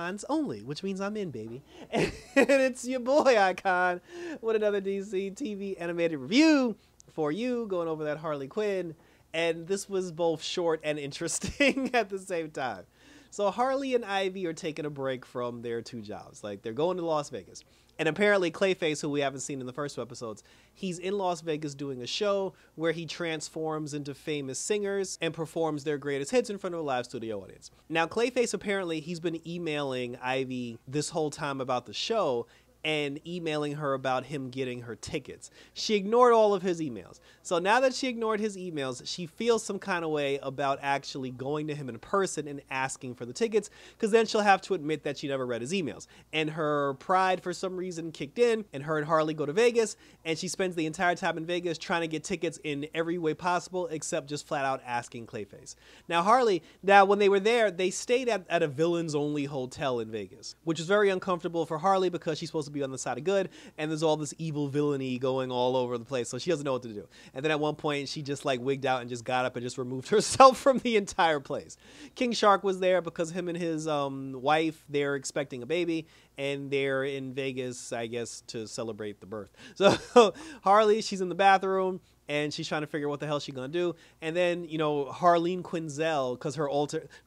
Icons only, which means I'm in, baby. And it's your boy Icon with another DC TV animated review for you, going over that Harley Quinn. And this was both short and interesting at the same time. So Harley and Ivy are taking a break from their two jobs. Like, they're going to Las Vegas. And apparently Clayface, who we haven't seen in the first two episodes, he's in Las Vegas doing a show where he transforms into famous singers and performs their greatest hits in front of a live studio audience. Now, Clayface, apparently, he's been emailing Ivy this whole time about the show and emailing her about him getting her tickets. She ignored all of his emails. So now that she ignored his emails, she feels some kind of way about actually going to him in person and asking for the tickets, because then she'll have to admit that she never read his emails. And her pride, for some reason, kicked in, and her and Harley go to Vegas, and she spends the entire time in Vegas trying to get tickets in every way possible, except just flat out asking Clayface. Now, Harley, when they were there, they stayed at a villains-only hotel in Vegas, which is very uncomfortable for Harley because she's supposed to be on the side of good, and there's all this evil villainy going all over the place, so she doesn't know what to do. And then at one point, she just like wigged out and just got up and just removed herself from the entire place. King Shark was there because him and his wife, they're expecting a baby, and they're in Vegas, I guess, to celebrate the birth. So Harley, she's in the bathroom, and she's trying to figure out what the hell she's gonna do. And then, you know, Harleen Quinzel, because her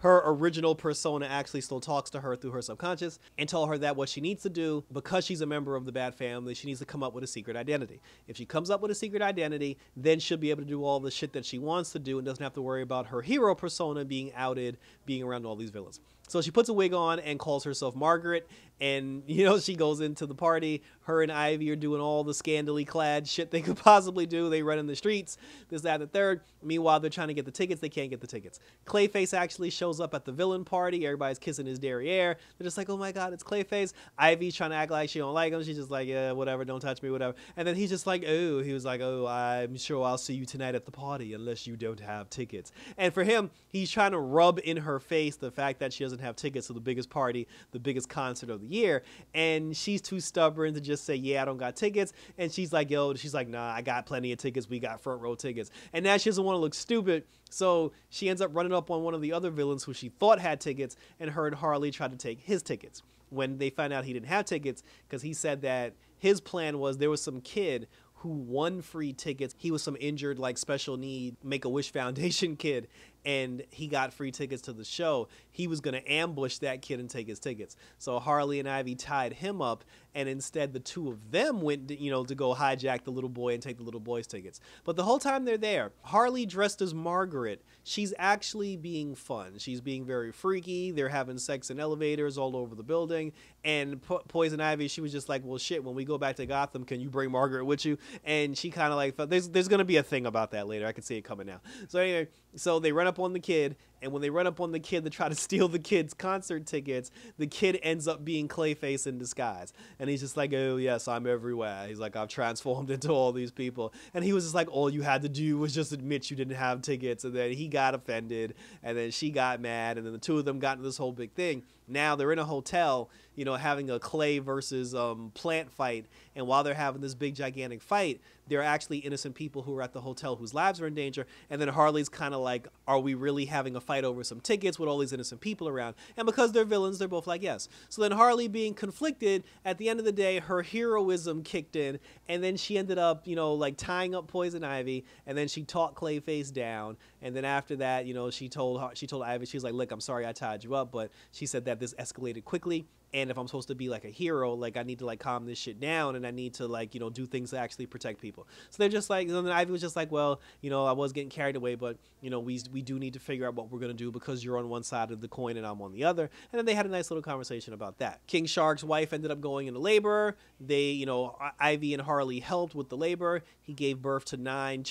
original persona actually still talks to her through her subconscious and tell her that what she needs to do, because she's a member of the Bat family, she needs to come up with a secret identity. If she comes up with a secret identity, then she'll be able to do all the shit that she wants to do and doesn't have to worry about her hero persona being outed, being around all these villains. So she puts a wig on and calls herself Margaret, and, you know, she goes into the party. Her and Ivy are doing all the scandally clad shit they could possibly do. They run in the streets, this, that, and the third. Meanwhile, they're trying to get the tickets. They can't get the tickets. Clayface actually shows up at the villain party. Everybody's kissing his derriere. They're just like, oh my God, it's Clayface. Ivy's trying to act like she don't like him. She's just like, yeah, whatever, don't touch me, whatever. And then he's just like, oh, he was like, oh, I'm sure I'll see you tonight at the party unless you don't have tickets. And for him, he's trying to rub in her face the fact that she doesn't have tickets to the biggest party, the biggest concert of the year. And she's too stubborn to just say, yeah, I don't got tickets. And she's like, yo, she's like, nah, I got plenty of tickets. We got front row tickets. And now she doesn't want to look stupid. So she ends up running up on one of the other villains who she thought had tickets, and her and Harley tried to take his tickets. When they found out he didn't have tickets, because he said that his plan was there was some kid who won free tickets. He was some injured, like, special need Make-A-Wish Foundation kid, and he got free tickets to the show. He was going to ambush that kid and take his tickets. So Harley and Ivy tied him up, and instead the two of them went, you know, to go hijack the little boy and take the little boy's tickets. But the whole time they're there, Harley, dressed as Margaret, she's actually being fun. She's being very freaky. They're having sex in elevators all over the building. And Poison Ivy, she was just like, well, shit, when we go back to Gotham, can you bring Margaret with you? And she kind of like, there's going to be a thing about that later. I can see it coming now. So anyway, so they run up on the kid, and when they run up on the kid to try to steal the kid's concert tickets, the kid ends up being Clayface in disguise. And he's just like, oh, yes, I'm everywhere. He's like, I've transformed into all these people. And he was just like, all you had to do was just admit you didn't have tickets. And then he got offended, and then she got mad, and then the two of them got into this whole big thing. Now they're in a hotel, you know, having a clay versus plant fight. And while they're having this big, gigantic fight, there are actually innocent people who are at the hotel whose lives are in danger. And then Harley's kind of like, are we really having a fight over some tickets with all these innocent people around? And because they're villains, they're both like, yes. So then Harley, being conflicted, at the end of the day, her heroism kicked in. And then she ended up, you know, like tying up Poison Ivy. And then she talked Clayface down. And then after that, you know, she told Ivy, she's like, look, I'm sorry I tied you up. But she said that this escalated quickly. And if I'm supposed to be like a hero, like I need to like calm this shit down, and I need to like, you know, do things to actually protect people. So they're just like, and then Ivy was just like, well, you know, I was getting carried away, but you know, we do need to figure out what we're gonna do because you're on one side of the coin and I'm on the other. And then they had a nice little conversation about that. King Shark's wife ended up going into labor. They, you know, Ivy and Harley helped with the labor. He gave birth to 9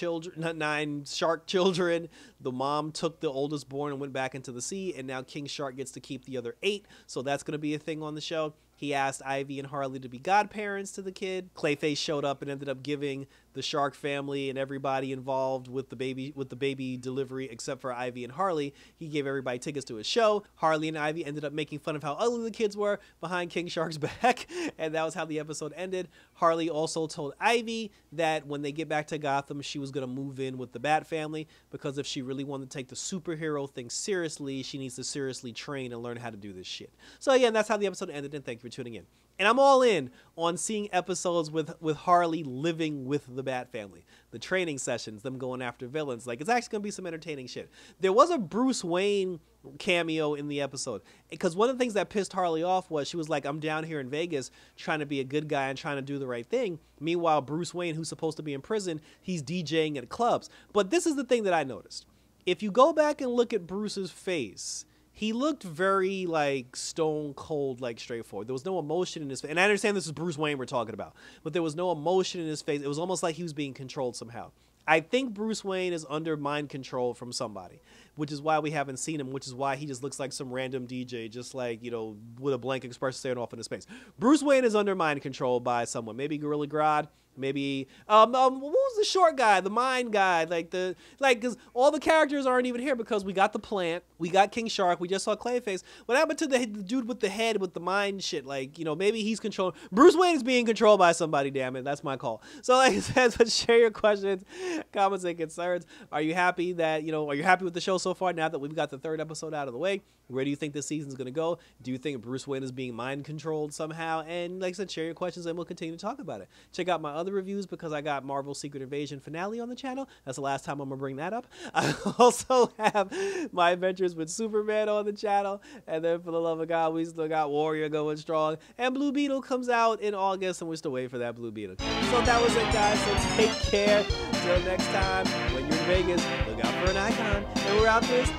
shark children. The mom took the oldest born and went back into the sea, and now King Shark gets to keep the other 8. So that's gonna be a thing on the show. he asked Ivy and Harley to be godparents to the kid. Clayface showed up and ended up giving the Shark family and everybody involved with the baby delivery, except for Ivy and Harley. He gave everybody tickets to his show. Harley and Ivy ended up making fun of how ugly the kids were behind King Shark's back, and that was how the episode ended. Harley also told Ivy that when they get back to Gotham, she was going to move in with the Bat family, because if she really wanted to take the superhero thing seriously, she needs to seriously train and learn how to do this shit. So again, that's how the episode ended, and thank you for tuning in. And I'm all in on seeing episodes with Harley living with the Bat family. The training sessions, them going after villains. Like, it's actually going to be some entertaining shit. There was a Bruce Wayne cameo in the episode, because one of the things that pissed Harley off was she was like, I'm down here in Vegas trying to be a good guy and trying to do the right thing. Meanwhile, Bruce Wayne, who's supposed to be in prison, he's DJing at clubs. But this is the thing that I noticed. If you go back and look at Bruce's face, he looked very, like, stone cold, like, straightforward. There was no emotion in his face. And I understand this is Bruce Wayne we're talking about, but there was no emotion in his face. It was almost like he was being controlled somehow. I think Bruce Wayne is under mind control from somebody, which is why we haven't seen him, which is why he just looks like some random DJ, just like, you know, with a blank expression staring off into space. Bruce Wayne is under mind control by someone. Maybe Gorilla Grodd. Maybe what was the short guy, the mind guy, because all the characters aren't even here, because we got the Plant, we got King Shark, we just saw Clayface. What happened to the dude with the head with the mind shit? Like, you know, maybe he's controlled. Bruce Wayne is being controlled by somebody. Damn it, that's my call. So like I said, but share your questions, comments, and concerns. Are you happy that are you happy with the show so far? Now that we've got the 3rd episode out of the way, where do you think this season's gonna go? Do you think Bruce Wayne is being mind controlled somehow? And like I said, share your questions, and we'll continue to talk about it. Check out my other reviews, because I got Marvel Secret Invasion finale on the channel. That's the last time I'm gonna bring that up. I also have my adventures with Superman on the channel, and then for the love of God, we still got Warrior going strong, and Blue Beetle comes out in August, and we're still waiting for that Blue Beetle. So that was it, guys. So take care. Till next time, when you're in Vegas, look out for an icon, and we're out this.